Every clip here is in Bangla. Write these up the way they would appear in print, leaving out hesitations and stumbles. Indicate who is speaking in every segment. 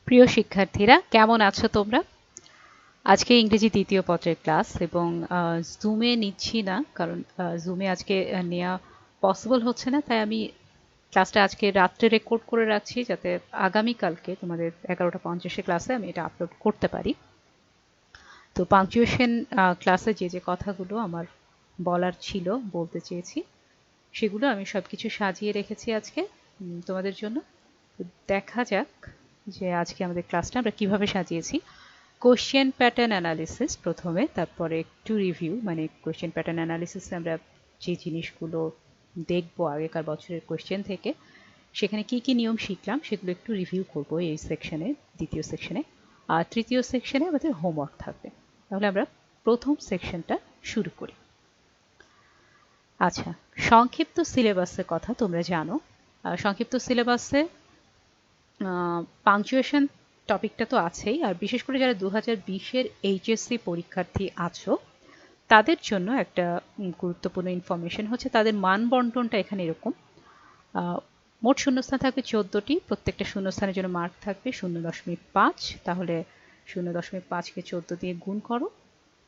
Speaker 1: প্রিয় শিক্ষার্থীরা, কেমন আছো তোমরা? আজকে ইংরেজি দ্বিতীয় পত্রের ক্লাস এবং জুমে নিচ্ছি না, কারণ জুমে আজকে নেওয়া পসিবল হচ্ছে না। তাই আমি ক্লাসটা আজকে রাত্রে রেকর্ড করে রাখছি, যাতে আগামীকালকে তোমাদের 11:50 ক্লাসে আমি এটা আপলোড করতে পারি। তো পাংচুয়েশন ক্লাসে যে কথাগুলো আমার বলার ছিল, বলতে চেয়েছি, সেগুলো আমি সবকিছু সাজিয়ে রেখেছি আজকে তোমাদের জন্য। দেখা যাক যে আজকে আমাদের ক্লাসটা আমরা কিভাবে সাজিয়েছি। কোশ্চেন প্যাটার্ন অ্যানালিসিস প্রথমে, তারপরে একটু রিভিউ, মানে কোশ্চেন প্যাটার্ন অ্যানালিসিসে আমরা যে জিনিসগুলো দেখবো আগেকার বছরের কোশ্চেন থেকে, সেখানে কি কি নিয়ম শিখলাম সেগুলো একটু রিভিউ করব এই সেকশনে, দ্বিতীয় সেকশনে। আর তৃতীয় সেকশনে আমাদের হোমওয়ার্ক থাকবে। তাহলে আমরা প্রথম সেকশনটা শুরু করি। আচ্ছা, সংক্ষিপ্ত সিলেবাসের কথা তোমরা জানো। সংক্ষিপ্ত সিলেবাসে পাংচুয়েশন টপিকটা তো আছেই, আর বিশেষ করে যারা 2020-এর এইচএসসি পরীক্ষার্থী আছো তাদের জন্য একটা গুরুত্বপূর্ণ ইনফরমেশন হচ্ছে তাদের মান বন্টনটা এখানে এরকম। মোট শূন্যস্থান থাকবে 14টি, প্রত্যেকটা শূন্যস্থানের জন্য মার্ক থাকবে 0.5। তাহলে 0.5কে 14 দিয়ে গুণ করো,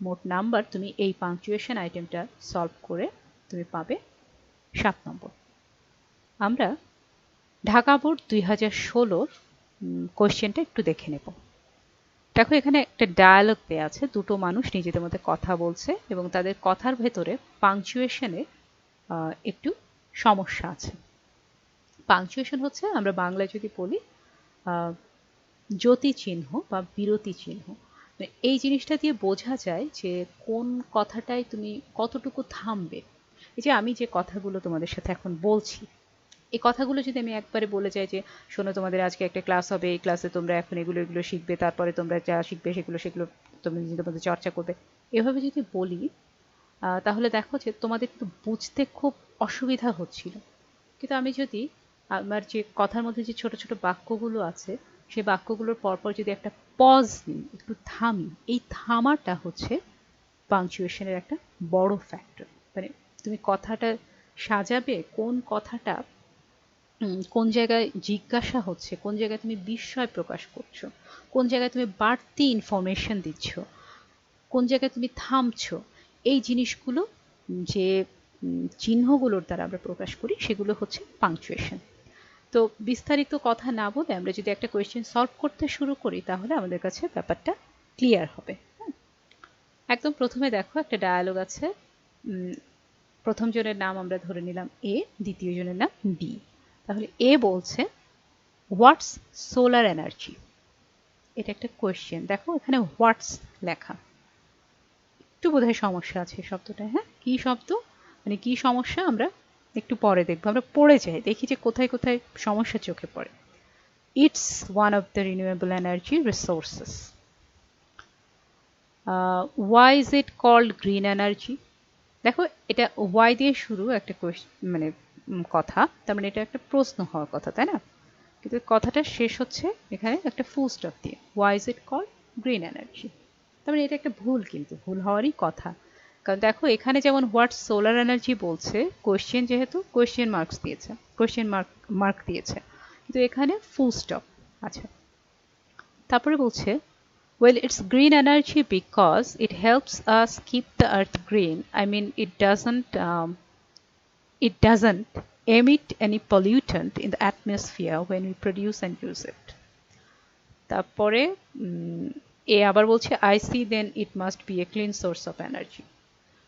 Speaker 1: মোট নাম্বার তুমি এই পাংচুয়েশন আইটেমটা সলভ করে তুমি পাবে 7 নম্বর। আমরা ঢাকা বোর্ড 2016-র কোয়েশ্চেনটা একটু দেখে নেব। দেখো, এখানে একটা ডায়ালগ দেয়া আছে, দুটো মানুষ নিজেদের মধ্যে কথা বলছে এবং তাদের কথার ভেতরে পাংচুয়েশনে একটু সমস্যা আছে। পাংচুয়েশন হচ্ছে, আমরা বাংলায় যদি বলি, জ্যোতি চিহ্ন বা বিরতি চিহ্ন। এই জিনিসটা দিয়ে বোঝা যায় যে কোন কথাটাই তুমি কতটুকু থামবে। এই যে আমি যে কথাগুলো তোমাদের সাথে এখন বলছি, এই কথাগুলো যদি আমি একবারে বলে যাই যে শোনো, তোমাদের আজকে একটা ক্লাস হবে, এই ক্লাসে তোমরা এখন এগুলো এগুলো শিখবে, তারপরে তোমরা যা শিখবে সেগুলো সেগুলো তোমরা নিজেদের মধ্যে চর্চা করবে, এভাবে যদি বলি, তাহলে দেখো যে তোমাদের কিন্তু বুঝতে খুব অসুবিধা হচ্ছিল। কিন্তু আমি যদি আমার যে কথার মধ্যে যে ছোট ছোট বাক্যগুলো আছে, সেই বাক্যগুলোর পরপর যদি একটা পজ নিই, একটু থামি, এই থামাটা হচ্ছে পাংচুয়েশনের একটা বড় ফ্যাক্টর। মানে তুমি কথাটা সাজাবে, কোন কথাটা কোন জায়গায় জিজ্ঞাসা হচ্ছে, কোন জায়গায় তুমি বিস্ময় প্রকাশ করছো, কোন জায়গায় তুমি বাড়তি ইনফরমেশন দিচ্ছ, কোন জায়গায় তুমি থামছো, এই জিনিসগুলো যে চিহ্নগুলোর দ্বারা আমরা প্রকাশ করি, সেগুলো হচ্ছে পাংচুয়েশন। তো বিস্তারিত কথা না বলে আমরা যদি একটা কোয়েশ্চেন সলভ করতে শুরু করি, তাহলে আমাদের কাছে ব্যাপারটা ক্লিয়ার হবে। একদম প্রথমে দেখো, একটা ডায়ালগ আছে। প্রথম জনের নাম আমরা ধরে নিলাম এ, দ্বিতীয় জনের নাম বি। তাহলে এ বলছে, হোয়াটস সোলার এনার্জি? এটা একটা কোয়েশ্চেন। দেখো এখানে হোয়াটস লেখা, একটু বোধহয় সমস্যা আছে শব্দটা। হ্যাঁ, কি শব্দ, মানে কি সমস্যা আমরা একটু পরে দেখবো। আমরা পড়ে যাই, দেখি যে কোথায় কোথায় সমস্যা চোখে পড়ে। It's one of the renewable energy resources. Why is it called green energy? দেখো, এটা ওয়াই দিয়ে শুরু একটা মানে কথা, তার মানে এটা একটা প্রশ্ন হওয়ার কথা, তাই না? কিন্তু কথাটা শেষ হচ্ছে এখানে একটা ফুল স্টপ দিয়ে, why is it called green energy. তার মানে এটা একটা ভুল, কিন্তু ভুল হওয়ারই কথা। কারণ দেখো, এখানে যেমন হোয়াট সোলার এনার্জি বলছে, কোয়েশ্চেন যেহেতু কোয়েশ্চেন মার্কস দিয়েছে, কোয়েশ্চেন মার্ক দিয়েছে, কিন্তু এখানে ফুল স্টপ। আচ্ছা, তারপরে বলছে, well, it's green energy because it helps us keep the earth green. I mean, it doesn't emit any pollutant in the atmosphere when we produce and use it. তারপরে এ আবার বলছে, I see then it must be a clean source of energy.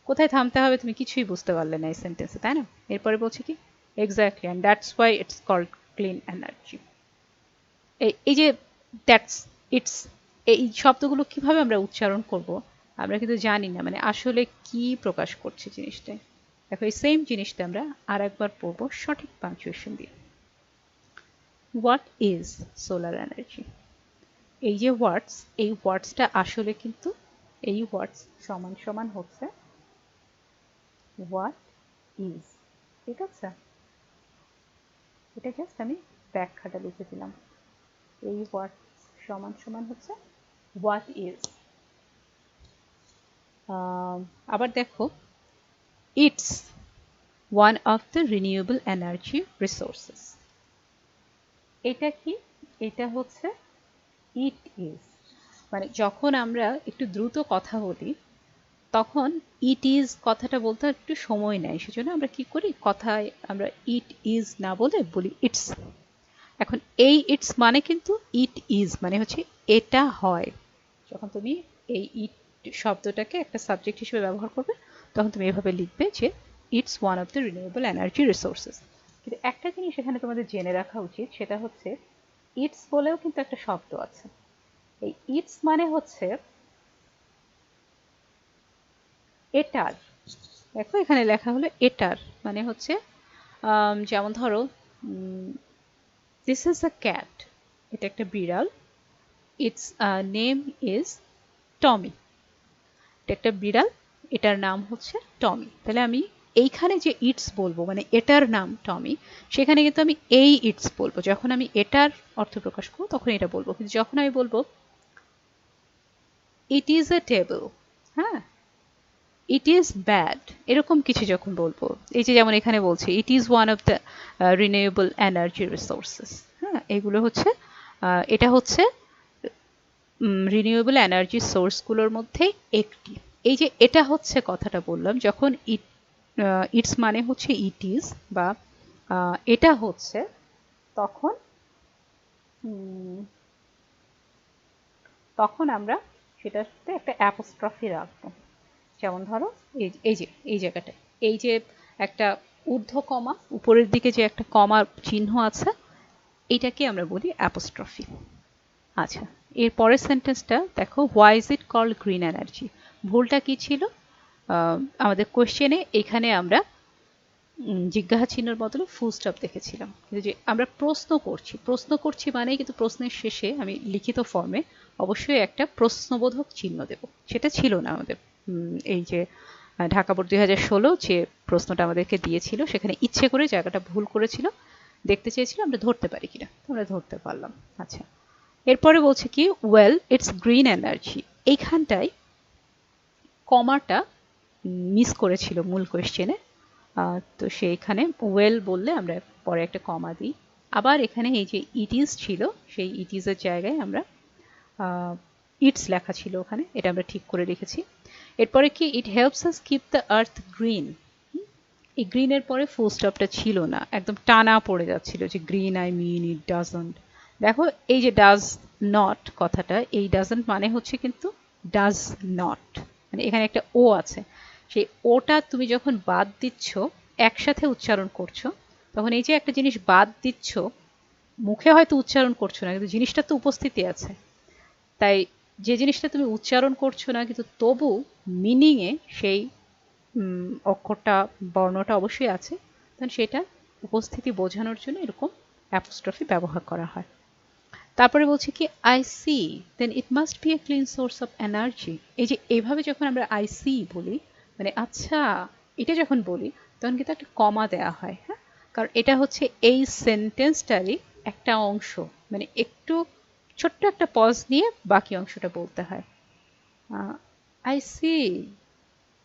Speaker 1: কোথায় থামতে হবে তুমি কিছুই বুঝতে পারলে না এই সেন্টেন্সে, তাই না? এরপরে বলছে কি, exactly, and that's why it's called clean energy. এই যে দ্যাটস, ইটস, এই শব্দগুলো কিভাবে আমরা উচ্চারণ করব আমরা কিন্তু জানি না, মানে আসলে কি প্রকাশ করছে জিনিসটা। দেখো, এই সেম জিনিসটা আমরা আর একবার পড়বো সঠিক পাংচুয়েশন দিয়ে। What is solar energy? এই যে ওয়ার্ডস, এই ওয়ার্ডসটা আসলে কিন্তু এই ওয়ার্ডস সমান সমান হচ্ছে হোয়াট ইজ। ঠিক আছে, এটা জাস্ট আমি ব্যাখ্যাটা লিখে দিলাম। এই ওয়ার্ড সমান সমান হচ্ছে হোয়াট ইজ। আবার দেখো, it's one of the renewable energy resources. এটা কি? এটা হচ্ছে ইট ইজ, মানে যখন আমরা একটু দ্রুত কথা বলি তখন ইট ইজ কথাটা বলতে একটু সময় নেয়, সেজন্য আমরা কি করি, কথায় আমরা ইট ইজ না বলে বলি ইটস। এখন এই ইটস মানে কিন্তু ইট ইজ মানে হচ্ছে এটা হয়। যখন তুমি এই ইট শব্দটাকে একটা সাবজেক্ট হিসেবে ব্যবহার করবে তখন তুমি এভাবে লিখবে যে it's one of the renewable energy resources. কিন্তু একটা জিনিস এখানে তোমাদের জেনে রাখা উচিত, সেটা হচ্ছে ইটস বলেও কিন্তু একটা শব্দ আছে। এই ইটস মানে হচ্ছে এটার। দেখো এখানে লেখা হলো এটার, মানে হচ্ছে যেমন ধরো দিস ইজ আ ক্যাট, এটা একটা বিড়াল, ইটস নেম ইজ টমি, এটা একটা বিড়াল, এটার নাম হচ্ছে টমি। তাহলে আমি এইখানে যে ইটস বলবো মানে এটার নাম টমি, সেখানে কিন্তু আমি এই ইটস বলবো। যখন আমি এটার অর্থ প্রকাশ করবো তখন এটা বলবো, কিন্তু যখন আমি বলবো ইট ইজ এ টেবল, হ্যাঁ, ইট ইজ ব্যাড, এরকম কিছু যখন বলবো, এই যে যেমন এখানে বলছে it is one of the renewable energy resources, হ্যাঁ, এগুলো হচ্ছে এটা হচ্ছে রিনিউয়েবল এনার্জি সোর্সগুলোর মধ্যে একটি। এই যে এটা হচ্ছে কথাটা বললাম, যখন ইটস মানে হচ্ছে ইট ইজ বা এটা হচ্ছে, তখন তখন আমরা সেটাতে একটা অ্যাপোস্ট্রফি রাখবো। যেমন ধরো এই জায়গাটা, এই যে একটা ঊর্ধ্ব কমা, উপরের দিকে যে একটা কমা চিহ্ন আছে, এটাকে আমরা বলি অ্যাপোস্ট্রফি। আচ্ছা, এর পরের সেন্টেন্সটা দেখো, why is it called green energy. ভুলটা কি ছিল, আমাদের কোয়েশ্চেনে এখানে আমরা জিজ্ঞাসা চিহ্নের বদলে ফুল স্টপ দেখেছিলাম, কিন্তু যে আমরা প্রশ্ন করছি মানেই কিন্তু প্রশ্নের শেষে আমি লিখিত ফর্মে অবশ্যই একটা প্রশ্নবোধক চিহ্ন দেব, সেটা ছিল না আমাদের। এই যে ঢাকা বোর্ড 2016 যে প্রশ্নটা আমাদেরকে দিয়েছিল সেখানে ইচ্ছে করে জায়গাটা ভুল করেছিল, দেখতে চেয়েছিল আমরা ধরতে পারি কিনা, আমরা ধরতে পারলাম। আচ্ছা, এরপরে বলছে কি, ওয়েল ইটস গ্রিন এনার্জি, এইখানটায় কমাটা মিস করেছিল মূল কোয়েশ্চেনে, তো সেইখানে ওয়েল বললে আমরা পরে একটা কমা দিই। আবার এখানে এই যে ইট ইজ ছিল, সেই ইট ইজের জায়গায় আমরা ইটস লেখা ছিল ওখানে, এটা আমরা ঠিক করে রেখেছি। এরপরে কি, it helps us keep the earth green, এই গ্রিনের পরে ফুল স্টপটা ছিল না, একদম টানা পড়ে যাচ্ছিল যে green I mean it doesn't. দেখো এই যে ডাজ নট কথাটা, এই ডাজন্ট মানে হচ্ছে কিন্তু ডাজ নট, মানে এখানে একটা ও আছে, সেই ওটা তুমি যখন বাদ দিচ্ছ, একসাথে উচ্চারণ করছো, তখন এই যে একটা জিনিস বাদ দিচ্ছ, মুখে হয়তো উচ্চারণ করছো না কিন্তু জিনিসটা তো উপস্থিতি আছে, তাই যে জিনিসটা তুমি উচ্চারণ করছো না কিন্তু তবু মিনিংয়ে সেই অক্ষরটা বর্ণটা অবশ্যই আছে, তখন সেটা উপস্থিতি বোঝানোর জন্য এরকম অ্যাপোস্ট্রফি ব্যবহার করা হয়। তারপরে বলছে কি, I see then it must be a clean source of energy. এই যে এইভাবে যখন আমরা আই সি বলি, মানে আচ্ছা এটা যখন বলি তখন কিন্তু একটা কমা দেওয়া হয়, হ্যাঁ, কারণ এটা হচ্ছে এই সেন্টেন্সটারই একটা অংশ, মানে একটু ছোট্ট একটা পজ নিয়ে বাকি অংশটা বলতে হয়। আই সি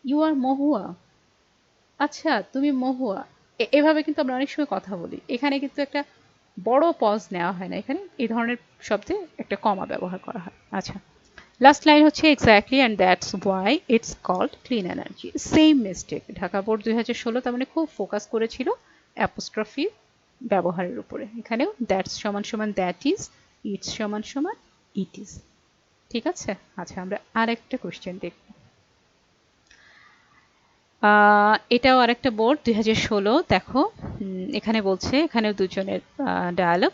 Speaker 1: ইউ আর মহুয়া, আচ্ছা তুমি মহুয়া, এভাবে কিন্তু আমরা অনেক সময় কথা বলি, এখানে কিন্তু একটা বড় পজ নেওয়া হয় না, এখানে এই ধরনের শব্দে একটা কমা ব্যবহার করা হয়। আচ্ছা, লাস্ট লাইন হচ্ছে exactly and that's why it's called clean energy. Same mistake Dhaka board 2016, তার মানে খুব ফোকাস করেছিল অ্যাপোস্ট্রফি ব্যবহারের উপরে, এখানেও দ্যাটস সমান সমান দ্যাট ইজ, ইটস সমান সমান ইট ইজ। ঠিক আছে, আচ্ছা আমরা আর একটা কোয়েশ্চেন দেখব। এটাও আরেকটা বোর্ড 2016, দেখো এখানে বলছে, এখানেও দুজনের ডায়ালগ।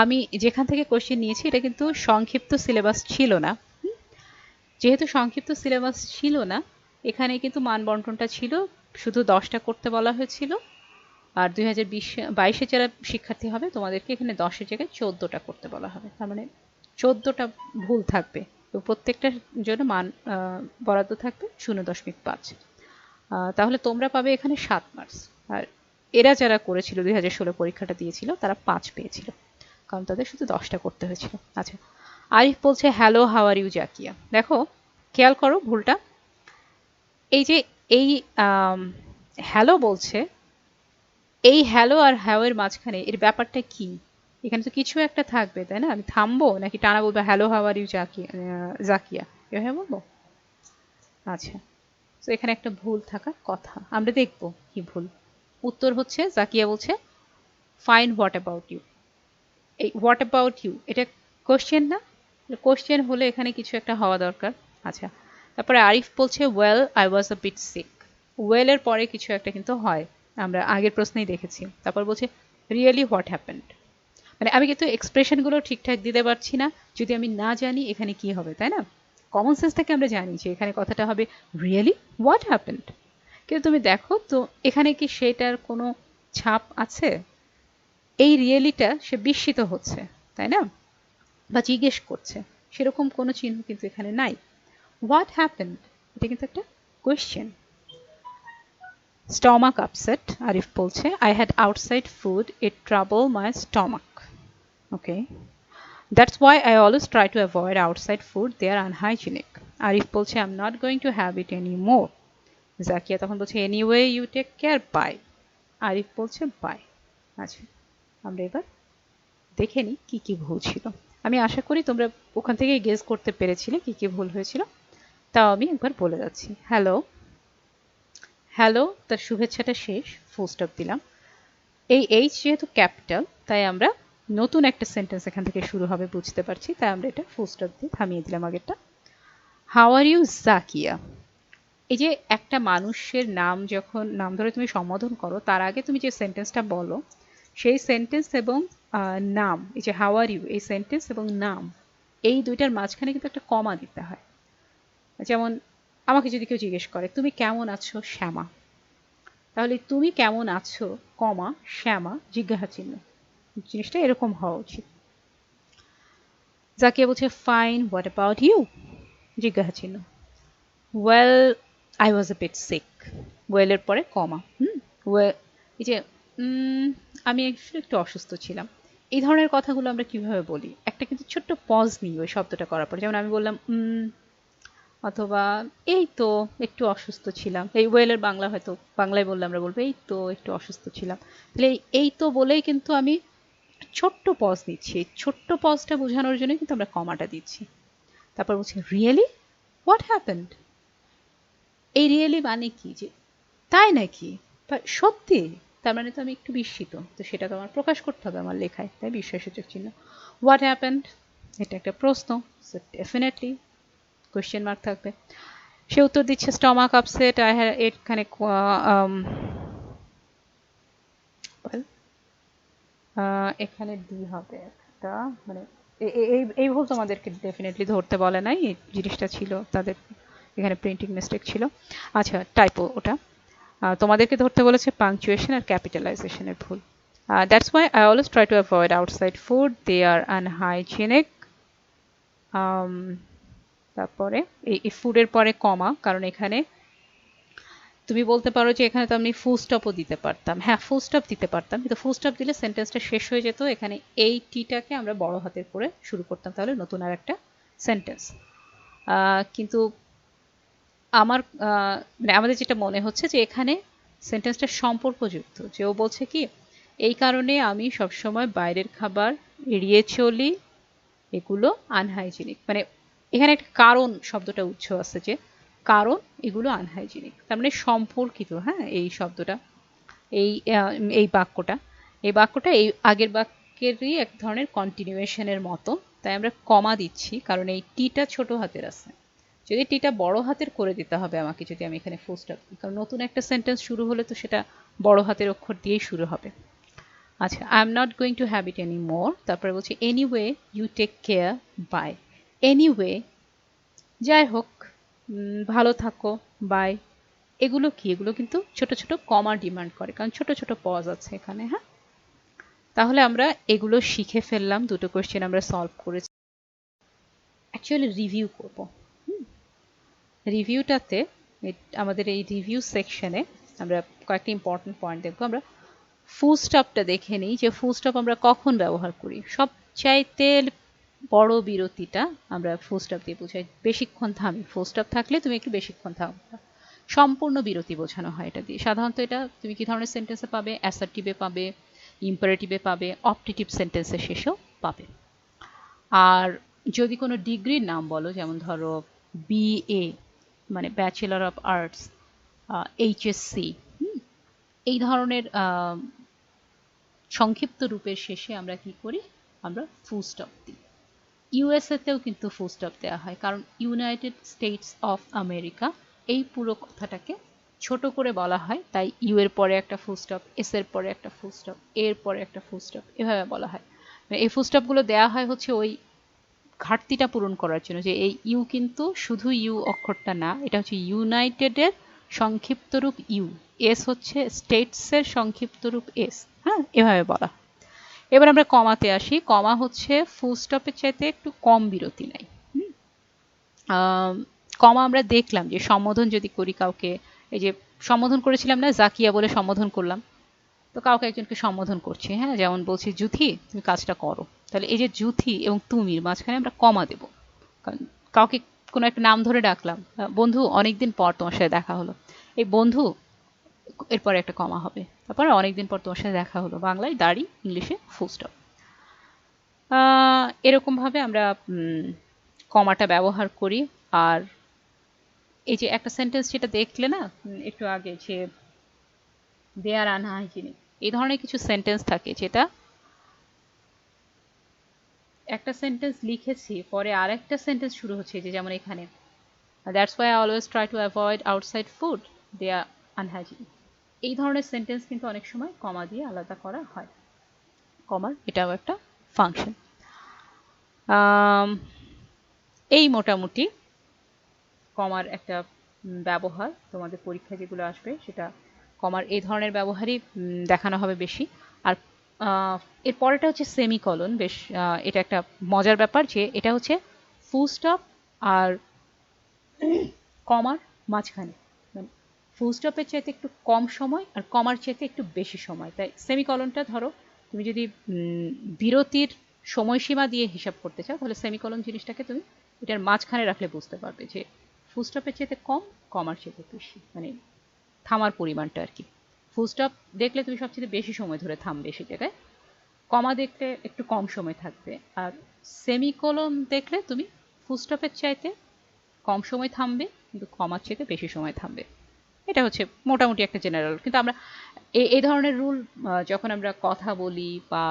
Speaker 1: আমি যেখান থেকে কোশ্চেন নিয়েছি এটা কিন্তু সংক্ষিপ্ত সিলেবাস ছিল না, যেহেতু সংক্ষিপ্ত সিলেবাস ছিল না এখানে কিন্তু মান বন্টনটা ছিল শুধু 10টা করতে বলা হয়েছিল, আর 2022-এ যারা শিক্ষার্থী হবে তোমাদেরকে এখানে 10-এর জায়গায় 14টা করতে বলা হবে, তার মানে 14টা ভুল থাকবে, তো প্রত্যেকটার জন্য মান বরাদ্দ থাকবে 0.5। তাহলে তোমরা পাবে এখানে 7 মার্কস, আর এরা যারা করেছিল 2016 পরীক্ষাটা দিয়েছিল তারা 5 পেয়েছিল, কারণ তাদের শুধু 10টা করতে হয়েছিল। আচ্ছা, আরিফ বলছে hello how are you Zakia. দেখো খেয়াল করো ভুলটা, এই যে এই হ্যালো বলছে, এই হ্যালো আর হ্যাও এর মাঝখানে এর ব্যাপারটা কি, এখানে তো কিছু একটা থাকবে, তাই না? আমি থামবো নাকি টানা বলবো hello how are you Zakia, এভাবে বলবো? আচ্ছা, তো এখানে একটা ভুল থাকার কথা, আমরা দেখব কি ভুল। উত্তর হচ্ছে জাকিয়া বলছে ফাইন, হোয়াট অ্যাবাউট ইউ। এই হোয়াট অ্যাবাউট ইউ এটা কোশ্চেন না? কোশ্চেন হলে এখানে কিছু একটা হওয়া দরকার। আচ্ছা, তারপরে আরিফ বলছে well I was a bit sick. Well এর পরে কিছু একটা কিন্তু হয়, আমরা আগের প্রশ্নেই দেখেছি। তারপর বলছে রিয়েলি হোয়াট হ্যাপেন্ড। মানে আমি কিন্তু এক্সপ্রেশনগুলো ঠিকঠাক দিতে পারছি না যদি আমি না জানি এখানে কি হবে, তাই না? কমন সেন্স থেকে আমরা জানি যে এখানে কথাটা হবে রিয়েলি হোয়াট হ্যাপেন্ড, কিন্তু তুমি দেখো তো এখানে কি সেটার কোনো ছাপ আছে? এই রিয়েলিটা সে বিস্মিত হচ্ছে, তাই না, বা জিজ্ঞেস করছে, সেরকম কোনো চিহ্ন কিন্তু এখানে নাই। হোয়াট হ্যাপেন্ড এটা কিন্তু একটা কোয়েশ্চেন। স্টমাক আপসেট, আরিফ বলছে I had outside food, it trouble my stomach. Okay, that's why I always try to avoid outside food, they are unhygienic. Arif বলছে I am not going to have it any more. Zakia তখন বলছে anyway you take care, bye. Arif বলছে বাই। আচ্ছা, আমরা এবার দেখে নিই কি কি ভুল ছিল। আমি আশা করি তোমরা ওখান থেকে গেস করতে পেরেছিলে কি কি ভুল হয়েছিল। তাও আমি একবার বলে যাচ্ছি। হ্যালো, হ্যালো তার শুভেচ্ছাটা শেষ, ফুল স্টপ দিলাম। এই এইচ যেহেতু ক্যাপিটাল, তাই আমরা নতুন একটা সেন্টেন্স এখান থেকে শুরু হবে বুঝতে পারছি, তাই আমরা এটা ফুল স্টপ দিয়ে থামিয়ে দিলাম আগেরটা। How are you Zakia. এই যে একটা মানুষের নাম যখন নাম ধরে তুমি সম্বোধন করো, তার আগে তুমি যে সেন্টেন্সটা বলো, সেই সেন্টেন্স এবং নাম, এই যে হাউ আর ইউ এই সেন্টেন্স এবং নাম, এই দুইটার মাঝখানে কিন্তু একটা কমা দিতে হয়। যেমন আমাকে যদি কেউ জিজ্ঞেস করে তুমি কেমন আছো শ্যামা, তাহলে তুমি কেমন আছো কমা শ্যামা জিজ্ঞাসা চিহ্ন, জিনিসটা এরকম হওয়া উচিত। জাকিয়া বলছে ফাইন, হোয়াট অ্যাবাউট ইউ জিজ্ঞাসা চিহ্ন। Well I was a bit sick, ওয়েলের পরে কমা। এই যে আমি একটু অসুস্থ ছিলাম, এই ধরনের কথাগুলো আমরা কিভাবে বলি? একটা কিন্তু ছোট্ট পজ নিই ওই শব্দটা করার পর, যেমন আমি বললাম অথবা এই তো একটু অসুস্থ ছিলাম, এই ওয়েলের বাংলা হয়তো বাংলায় বললে আমরা বলবো এই তো একটু অসুস্থ ছিলাম। তাহলে এই তো বলেই কিন্তু আমি ছোট্ট পজ নিচ্ছি, এই ছোট্ট পজটা বোঝানোর জন্য কিন্তু আমরা কমাটা দিচ্ছি। তারপর বলছি রিয়েলি হোয়াট হ্যাপেন্ড। এই রিয়েলি মানে কি, যে তাই নাকি, সত্যি, তার মানে তো আমি একটু বিস্মিত, তো সেটা তো আমার প্রকাশ করতে হবে আমার লেখায়, তাই বিস্ময়সূচক চিহ্ন। হোয়াট হ্যাপেন্ড এটা একটা প্রশ্ন, সো ডেফিনেটলি কোয়েশ্চেন মার্ক থাকবে। সে উত্তর দিচ্ছে স্টমাক আপসেট, আই হ্যাড এখানে এখানে ডি হবে একটা, মানে এই ভুল তোমাদেরকে ডেফিনেটলি ধরতে বলে নাই, এই জিনিসটা ছিল তাদের এখানে প্রিন্টিং মিস্টেক ছিল। আচ্ছা টাইপো ওটা, তোমাদেরকে ধরতে বলেছে পাংচুয়েশন আর ক্যাপিটালাইজেশনের ভুল। That's why I always try to avoid outside food, they are unhygienic. তারপরে এই ফুডের পরে কমা, কারণ এখানে তুমি বলতে পারো যে এখানে তো আমি ফুল স্টপও দিতে পারতাম, হ্যাঁ ফুল স্টপ দিতে পারতাম, কিন্তু ফুল স্টপ দিলে সেন্টেন্সটা শেষ হয়ে যেত, এখানে এই টিটাকে আমরা বড় হাতের করে শুরু করতাম, তাহলে নতুন আর একটা সেন্টেন্স। কিন্তু আমার মানে আমাদের যেটা মনে হচ্ছে যে এখানে সেন্টেন্সটা সম্পর্কযুক্ত, যে ও বলছে কি এই কারণে আমি সবসময় বাইরের খাবার এড়িয়ে চলি, এগুলো আনহাইজিনিক, মানে এখানে একটা কারণ শব্দটা উচ্চ আছে, যে কারণ এগুলো আনহাইজিনিক, তার মানে সম্পর্কিত। হ্যাঁ এই শব্দটা এই এই বাক্যটা এই আগের বাক্যেরই এক ধরনের কন্টিনিউয়েশনের মতো, তাই আমরা কমা দিচ্ছি কারণ এই টিটা ছোট হাতের আছে, যদি টিটা বড় হাতের করে দিতে হবে আমাকে, যদি আমি এখানে ফুল স্টপ দিই, কারণ নতুন একটা সেন্টেন্স শুরু হলে তো সেটা বড় হাতের অক্ষর দিয়েই শুরু হবে। আচ্ছা, I am not going to have it any more, তারপরে বলছি anyway you take care, bye. Anyway যাই হোক, ভালো থাকো, বাই। এগুলো কি, এগুলো কিন্তু ছোট ছোট কমা ডিমান্ড করে, কারণ ছোট ছোট পজ আছে এখানে। হ্যাঁ, তাহলে আমরা এগুলো শিখে ফেললাম, দুটো কোয়েশ্চেন আমরা সলভ করেছি। অ্যাকচুয়ালি রিভিউ করবো। রিভিউটাতে আমাদের এই রিভিউ সেকশনে আমরা কয়েকটা ইম্পর্টেন্ট পয়েন্ট দেখবো। আমরা ফুল স্টপটা দেখে নিই, যে ফুল স্টপ আমরা কখন ব্যবহার করি। সবচাইতে বড় বিরতিটা আমরা ফুল স্টপ দিয়ে বোঝাই, বেশিক্ষণ থামি, ফুল স্টপ থাকলে তুমি একটু বেশিক্ষণ থামো, সম্পূর্ণ বিরতি বোঝানো হয় এটা দিয়ে। সাধারণত এটা তুমি কি ধরনের সেন্টেন্সে পাবে, অ্যাসার্টিভে পাবে, ইম্পারেটিভে পাবে, অপটেটিভ সেন্টেন্সের শেষেও পাবে। আর যদি কোনো ডিগ্রির নাম বলো, যেমন ধরো বিএ মানে ব্যাচেলর অফ আর্টস, এইচএসসি, এই ধরনের সংক্ষিপ্ত রূপের শেষে আমরা কি করি, আমরা ফুল স্টপ দিই। ইউএসএতেও কিন্তু ফুল স্টপ দেওয়া হয়, কারণ ইউনাইটেড স্টেটস অফ আমেরিকা এই পুরো কথাটাকে ছোট করে বলা হয়, তাই ইউ এর পরে একটা ফুল স্টপ, এস এর পরে একটা ফুল স্টপ, এর পরে একটা ফুল স্টপ, এভাবে বলা হয়। এই ফুল স্টপগুলো দেওয়া হয় হচ্ছে ওই ঘাটতিটা পূরণ করার জন্য, যে এই ইউ কিন্তু শুধু ইউ অক্ষরটা না, এটা হচ্ছে ইউনাইটেডের সংক্ষিপ্ত রূপ ইউ, এস হচ্ছে স্টেটসের সংক্ষিপ্ত রূপ এস। হ্যাঁ, এভাবে বলা। এবার আমরা কমাতে আসি। কমা হচ্ছে ফুল স্টপের চাইতে একটু কম বিরতি নেয়। কমা আমরা দেখলাম যে সম্বোধন যদি করি কাউকে, এই যে সম্বোধন করেছিলাম না, জাকিয়া বলে সম্বোধন করলাম, তো কাউকে একজনকে সম্বোধন করছি, হ্যাঁ, যেমন বলছি জুথি তুমি কাজটা করো, তাহলে এই যে জুথি এবং তুমির মাঝখানে আমরা কমা দেব। কারণ কাউকে কোনো একটা নাম ধরে ডাকলাম, বন্ধু অনেকদিন পর তোমার সাথে দেখা হলো, এই বন্ধু এরপরে একটা কমা হবে, তারপরে অনেকদিন পর তোমার সাথে দেখা হলো, বাংলায় দাড়ি, ইংলিশে ফুল স্টপ। এরকম ভাবে আমরা কমাটা ব্যবহার করি। আর এই যে একটা সেন্টেন্স যেটা দেখলে না একটু আগে, যে দে আর আনহাইজিনিক, এই ধরনের কিছু সেন্টেন্স থাকে যেটা একটা সেন্টেন্স লিখেছি, পরে আর একটা সেন্টেন্স শুরু হচ্ছে, যে যেমন এখানে that's why I always try to avoid outside food, they are unhygienic. এই ধরনের সেন্টেন্স কিন্তু অনেক সময় কমা দিয়ে আলাদা করা হয়। কমার এটাও একটা ফাংশন। এই মোটামুটি কমার একটা ব্যবহার। তোমাদের পরীক্ষায় যেগুলো আসবে সেটা কমার এই ধরনের ব্যবহারই দেখানো হবে বেশি। আর এর পরেটা হচ্ছে সেমিকলন। বেশ এটা একটা মজার ব্যাপার, যে এটা হচ্ছে ফুল স্টপ আর কমার মাঝখানে, মানে ফুল স্টপের চাইতে একটু কম সময় আর কমার চাইতে একটু বেশি সময়। তাই সেমিকলনটা ধরো তুমি যদি বিরতির সময়সীমা দিয়ে হিসাব করতে চাও, তাহলে সেমিকলন জিনিসটাকে তুমি এটার মাঝখানে রাখলে বুঝতে পারবে যে ফুল স্টপের চাইতে কম, কমার চাইতে বেশি, মানে থামার পরিমাণটা আর কি। ফুল স্টপ দেখলে তুমি সবচেয়ে বেশি সময় ধরে থামবে সেই জায়গায়, কমা দেখলে একটু কম সময় থাকবে, আর সেমিকোলন দেখলে তুমি ফুল স্টপের চাইতে কম সময় থামবে কিন্তু কমার চাইতে বেশি সময় থামবে। এটা হচ্ছে মোটামুটি একটা জেনারেল। কিন্তু আমরা এই ধরনের রুল যখন আমরা কথা বলি বা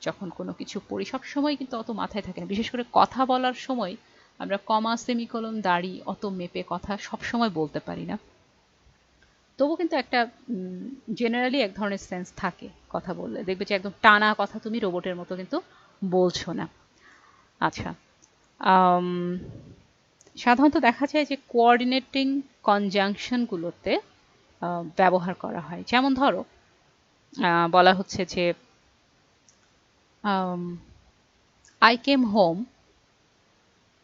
Speaker 1: যখন কোনো কিছু পড়ি, সব সময় কিন্তু অত মাথায় থাকে না। বিশেষ করে কথা বলার সময় আমরা কমা, সেমিকোলন, দাড়ি অত মেপে কথা সব সময় বলতে পারি না। তবু কিন্তু একটা জেনারেলি এক ধরনের সেন্স থাকে কথা বললে, দেখবে যে একদম টানা কথা তুমি রোবটের মতো কিন্তু বলছো না। আচ্ছা, সাধারণত দেখা যায় যে কোঅর্ডিনেটিং কনজাংশনগুলোতে ব্যবহার করা হয়। যেমন ধরো বলা হচ্ছে যে I came home,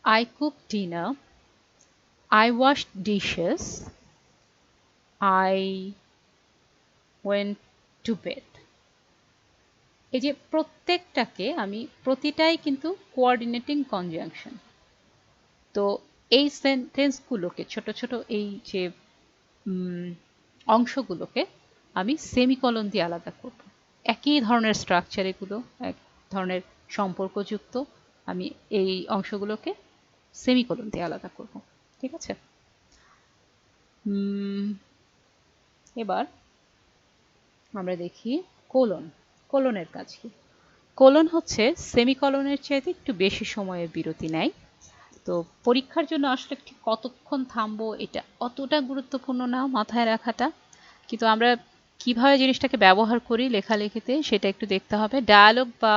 Speaker 1: I cook dinner, I wash dishes, I went to bed. এই যে প্রত্যেকটাকে আমি, প্রতিটাই কিন্তু কোঅর্ডিনেটিং কনজাংশন। তো এই সেন্টেন্সগুলোকে, ছোট ছোট এই যে অংশগুলোকে আমি সেমিকলন দিয়ে আলাদা করব। একই ধরনের স্ট্রাকচার, এগুলো এক ধরনের সম্পর্কযুক্ত, আমি এই অংশগুলোকে সেমিকলন দিয়ে আলাদা করব। ঠিক আছে, এবার আমরা দেখি কোলন। কোলনের কাজ কি? কোলন হচ্ছে সেমিকলনের চাইতে একটু বেশি সময়ের বিরতি নেয়। তো পরীক্ষার জন্য আসলে ঠিক কতক্ষণ থামবো এটা অতটা গুরুত্বপূর্ণ না মাথায় রাখাটা, কিন্তু আমরা কিভাবে জিনিসটাকে ব্যবহার করি লেখালেখিতে সেটা একটু দেখতে হবে। ডায়ালগ বা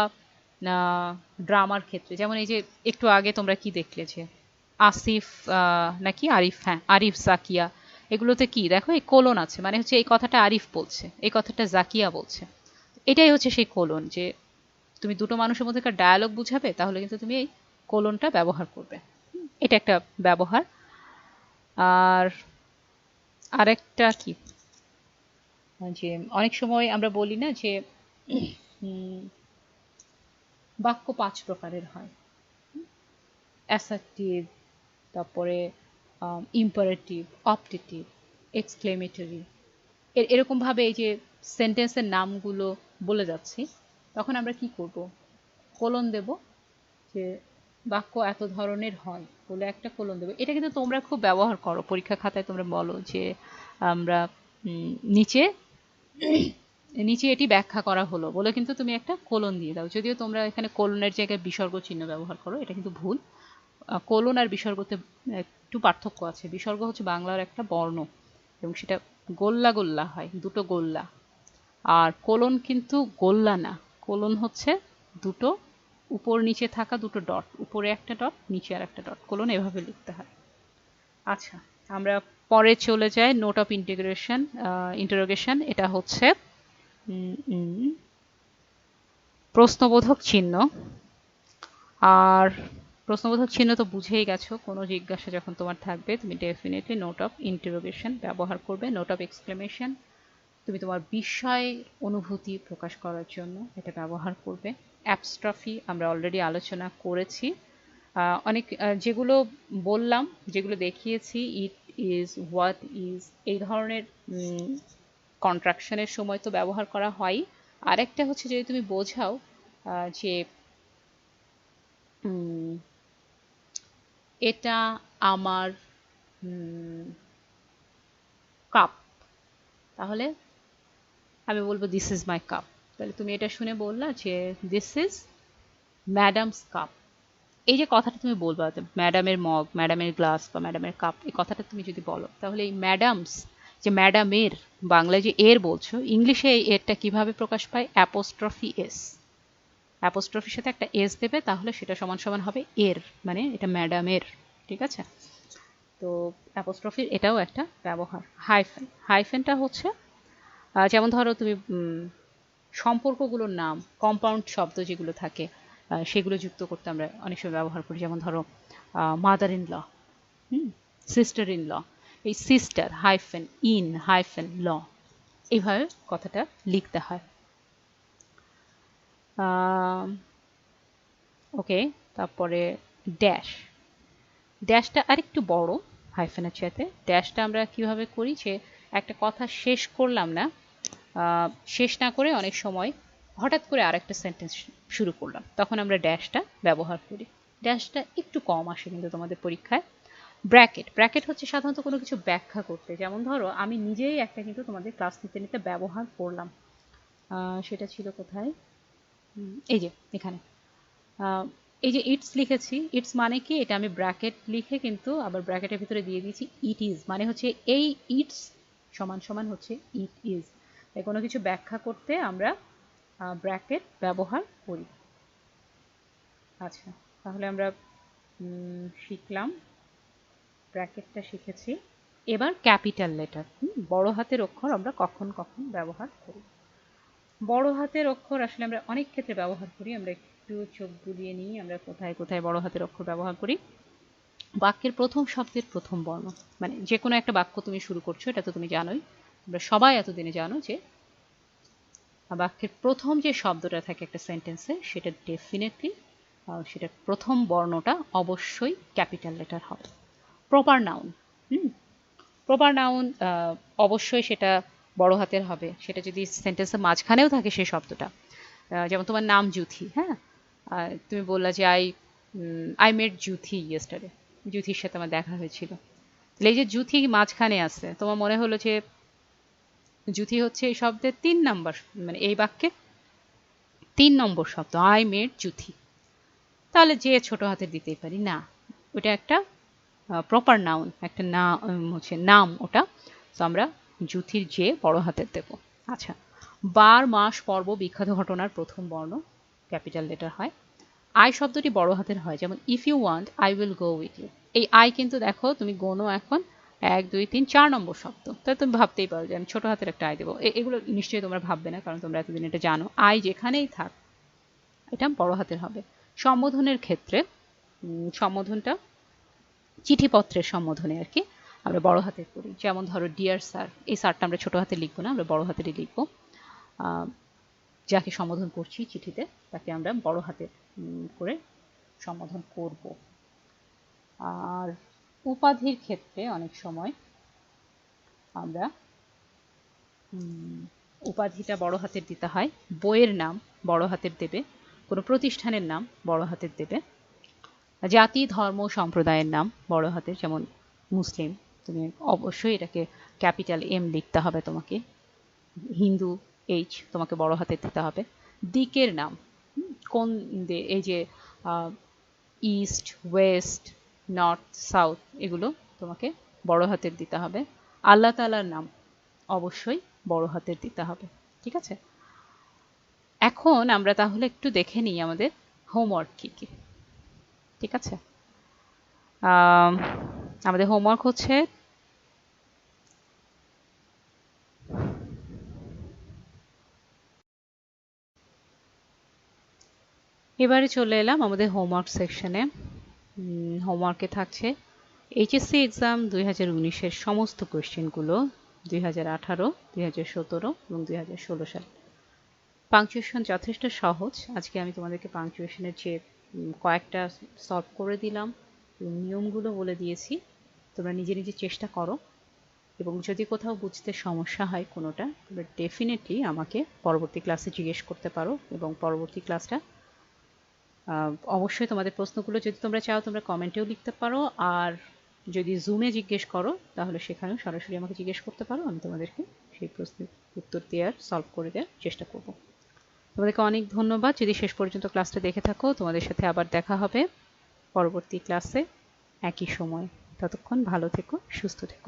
Speaker 1: ড্রামার ক্ষেত্রে, যেমন এই যে একটু আগে তোমরা কি দেখলে যে আসিফ নাকি আরিফ, হ্যাঁ আরিফ, জাকিয়া, এগুলোতে কি দেখো এই কোলন আছে, মানে হচ্ছে এই কথাটা আরিফ বলছে, এই কথাটা জাকিয়া বলছে। এটাই হচ্ছে সেই কোলন, যে তুমি দুটো মানুষের মধ্যেকার ডায়ালগ বুঝাবে তাহলে কিন্তু তুমি এই কোলনটা ব্যবহার করবে। এটা একটা ব্যবহার। আর আরেকটা কি, যে অনেক সময় আমরা বলি না যে বাক্য 5 প্রকারের হয়, অ্যাসার্টিভ, তারপরে ইম্পারেটিভ, অপটেটিভ, এক্সক্লেমেটরি। এরকম ভাবে এই যে সেন্টেন্সের নামগুলো বলে যাচ্ছি, তখন আমরা কি করব, কোলন দেব, যে বাক্য এত ধরনের হয় বলে একটা কোলন দেবো। এটা কিন্তু তোমরা খুব ব্যবহার করো পরীক্ষা খাতায়, তোমরা বলো যে আমরা নিচে নিচে এটি ব্যাখ্যা করা হলো বলে কিন্তু তুমি একটা কোলন দিয়ে দাও। যদিও তোমরা এখানে কোলনের জায়গায় বিসর্গ চিহ্ন ব্যবহার করো, এটা কিন্তু ভুল। কোলন আর বিসর্গতে একটু পার্থক্য আছে। বিসর্গ হচ্ছে বাংলার একটা বর্ণ এবং সেটা গোল্লা গোল্লা হয়, দুটো গোল্লা। আর কোলন কিন্তু গোল্লা না, কোলন হচ্ছে দুটো উপর নিচে থাকা দুটো ডট, উপরে একটা ডট নিচে আর একটা ডট, কোলন এভাবে লিখতে হয়। আচ্ছা, আমরা পরে চলে যাই নোট অফ ইন্টারোগেশন। এটা হচ্ছে প্রশ্নবোধক চিহ্ন। আর প্রশ্নবোধক চিহ্ন তো বুঝেই গেছো, কোনো জিজ্ঞাসা যখন তোমার থাকবে তুমি ডেফিনেটলি নোট অফ ইন্টারোগেশন ব্যবহার করবে। নোট অফ এক্সক্লেমেশন তুমি তোমার বিস্ময় অনুভূতি প্রকাশ করার জন্য এটা ব্যবহার করবে। অ্যাপস্ট্রফি আমরা অলরেডি আলোচনা করেছি, অনেক যেগুলো বললাম, যেগুলো দেখিয়েছি, ইট ইজ, হোয়াট ইজ, এই ধরনের কন্ট্রাকশনের সময় তো ব্যবহার করা হয়। আরেকটা হচ্ছে যদি তুমি বোঝাও যে এটা আমার কাপ, তাহলে আমি বলবো দিস ইজ মাই কাপ। তাহলে তুমি এটা শুনে বললা যে দিস ইজ ম্যাডামস কাপ। এই যে কথাটা তুমি বলবা, ম্যাডামের মগ, ম্যাডামের গ্লাস বা ম্যাডামের কাপ, এই কথাটা তুমি যদি বলো, তাহলে এই ম্যাডামস, যে ম্যাডামের, বাংলায় যে এর বলছো, ইংলিশে এই এরটা কিভাবে প্রকাশ পায়, অ্যাপোস্ট্রফি এস। অ্যাপোস্ট্রফির সাথে একটা এস দেবে, তাহলে সেটা সমান সমান হবে এর, মানে এটা ম্যাডামের। ঠিক আছে, তো অ্যাপোস্ট্রফির এটাও একটা ব্যবহার। হাইফেন, হাইফেনটা হচ্ছে যেমন ধরো তুমি সম্পর্কগুলোর নাম, কম্পাউন্ড শব্দ যেগুলো থাকে সেগুলো যুক্ত করতে আমরা অনেক সময় ব্যবহার করি। যেমন ধরো mother in law, sister in law, এই sister hyphen in hyphen law, এইভাবে কথাটা লিখতে হয়। ওকে, তারপরে ড্যাশ। ড্যাশটা আরেকটু বড় হাইফেনের চাইতে। ড্যাশটা আমরা কিভাবে করি, যে একটা কথা শেষ করলাম না, শেষ না করে অনেক সময় হঠাৎ করে আরেকটা সেন্টেন্স শুরু করলাম, তখন আমরা ড্যাশটা ব্যবহার করি। ড্যাশটা একটু কম আসে কিন্তু তোমাদের পরীক্ষায়। ব্র্যাকেট, ব্র্যাকেট হচ্ছে সাধারণত কোনো কিছু ব্যাখ্যা করতে। যেমন ধরো আমি নিজেই একটা কিন্তু তোমাদের ক্লাস নিতে নিতে ব্যবহার করলাম, সেটা ছিল কোথায়, এই যে এখানে, এই যে ইটস লিখেছি, ইটস মানে কি, এটা আমি ব্র্যাকেট লিখে কিন্তু আবার ব্র্যাকেটের ভিতরে দিয়ে দিয়েছি ইট ইজ, মানে হচ্ছে এই ইটস সমান সমান হচ্ছে ইট ইজ। তাই কোনো কিছু ব্যাখ্যা করতে আমরা ব্র্যাকেট ব্যবহার করি। আচ্ছা, তাহলে আমরা শিখলাম, ব্র্যাকেটটা শিখেছি। এবার ক্যাপিটাল লেটার, বড় হাতের অক্ষর আমরা কখন কখন ব্যবহার করি। বড় হাতের অক্ষর আসলে আমরা অনেক ক্ষেত্রে ব্যবহার করি। আমরা একটু চোখ বুলিয়ে নিই, আমরা কোথায় কোথায় বড় হাতের অক্ষর ব্যবহার করি। বাক্যের প্রথম শব্দের প্রথম বর্ণ, মানে যে কোনো একটা বাক্য তুমি শুরু করছো, এটা তো তুমি জানোই, তোমরা সবাই এতদিনে জানো যে বাক্যের প্রথম যে শব্দটা থাকে একটা সেন্টেন্সে, সেটা ডেফিনেটলি সেটার প্রথম বর্ণটা অবশ্যই ক্যাপিটাল লেটার হবে। প্রপার নাউন, প্রপার নাউন অবশ্যই সেটা বড় হাতের হবে, সেটা যদি সেন্টেন্সের মাঝখানেও থাকে সেই শব্দটা। যেমন তোমার নাম জুথি, হ্যাঁ, তুমি বললা যে আই মেট জুথি ইয়েস্টারডে, জুথির সাথে আমার দেখা হয়েছিল। তাহলে এই যে জুথি মাঝখানে আছে, তোমার মনে হলো যে জুথি হচ্ছে এই শব্দের 3 নম্বর, মানে এই বাক্যে 3 নম্বর শব্দ, আই মেট জুথি। তাহলে যে ছোট হাতের দিতেই পারি না, ওটা একটা প্রপার নাউন, একটা হচ্ছে নাম ওটা, তো আমরা জুথির যে বড় হাতের দেব। আচ্ছা, বার, মাস, পর্ব, বিখ্যাত ঘটনার প্রথম বর্ণ ক্যাপিটাল লেটার হয়। আই শব্দটি বড় হাতের হয়, যেমন if you want I will go with you. এই আই কিন্তু দেখো তুমি গোনো এখন 1 2 3 4 নম্বর শব্দ, তাই তুমি ভাবতেই পারো যে আমি ছোট হাতের একটা আই দেবো। এগুলো নিশ্চয়ই তোমরা ভাববে না, কারণ তোমরা এতদিন এটা জানো। আই যেখানেই থাক এটা বড় হাতের হবে। সম্বোধনের ক্ষেত্রে সম্বোধনটা চিঠিপত্রের সম্বোধনে আর কি আমরা বড় হাতের করি। যেমন ধরো ডিয়ার স্যার, এই স্যারটা আমরা ছোট হাতে লিখবো না, আমরা বড় হাতেরই লিখবো। যাকে সম্বোধন করছি চিঠিতে, তাকে আমরা বড় হাতের করে সম্বোধন করব। আর উপাধির ক্ষেত্রে অনেক সময় আমরা উপাধিটা বড় হাতের দিতে হয়, বইয়ের নাম বড় হাতের দেবে, কোনো প্রতিষ্ঠানের নাম বড় হাতের দেবে, জাতি ধর্ম সম্প্রদায়ের নাম বড় হাতের, যেমন মুসলিম, তুমি অবশ্যই এটাকে ক্যাপিটাল এম লিখতে হবে তোমাকে। হিন্দু এইচ তোমাকে বড় হাতের দিতে হবে। দিকের নাম, কোন এই যে ইস্ট ওয়েস্ট নর্থ সাউথ, এগুলো তোমাকে বড় হাতের দিতে হবে। আল্লাহ তাআলার নাম অবশ্যই বড় হাতের দিতে হবে। ঠিক আছে, এখন আমরা তাহলে একটু দেখে নিই আমাদের হোমওয়ার্ক কি কি। ঠিক আছে, আমাদের হোমওয়ার্ক হচ্ছে এবারে চলে এলাম আমাদের হোমওয়ার্ক সেকশনে। হোমওয়ার্কে থাকছে এইচএসসি এক্সাম 2019-এর সমস্ত কোয়েশ্চেনগুলো 2018, 2017 এবং 2016 সাল। পাংচুয়েশন যথেষ্ট সহজ। আজকে আমি তোমাদেরকে পাংচুয়েশনের যে কয়েকটা সলভ করে দিলাম এবং নিয়মগুলো বলে দিয়েছি। তোমরা নিজে নিজে চেষ্টা করো, এবং যদি কোথাও বুঝতে সমস্যা হয় কোনোটা, তোমরা ডেফিনেটলি আমাকে পরবর্তী ক্লাসে জিজ্ঞেস করতে পারো, এবং পরবর্তী ক্লাসটা অবশ্যই তোমাদের প্রশ্নগুলো যদি তোমরা চাও তোমরা কমেন্টেও লিখতে পারো, আর যদি জুমে জিজ্ঞেস করো তাহলে সেখানেও সরাসরি আমাকে জিজ্ঞেস করতে পারো, আমি তোমাদেরকে সেই প্রশ্নের উত্তর দেওয়ার সলভ করে দেওয়ার চেষ্টা করব। তোমাদেরকে অনেক ধন্যবাদ যদি শেষ পর্যন্ত ক্লাসটা দেখে থাকো। তোমাদের সাথে আবার দেখা হবে পরবর্তী ক্লাসে একই সময়। ততক্ষণ ভালো থেকো, সুস্থ থেকো।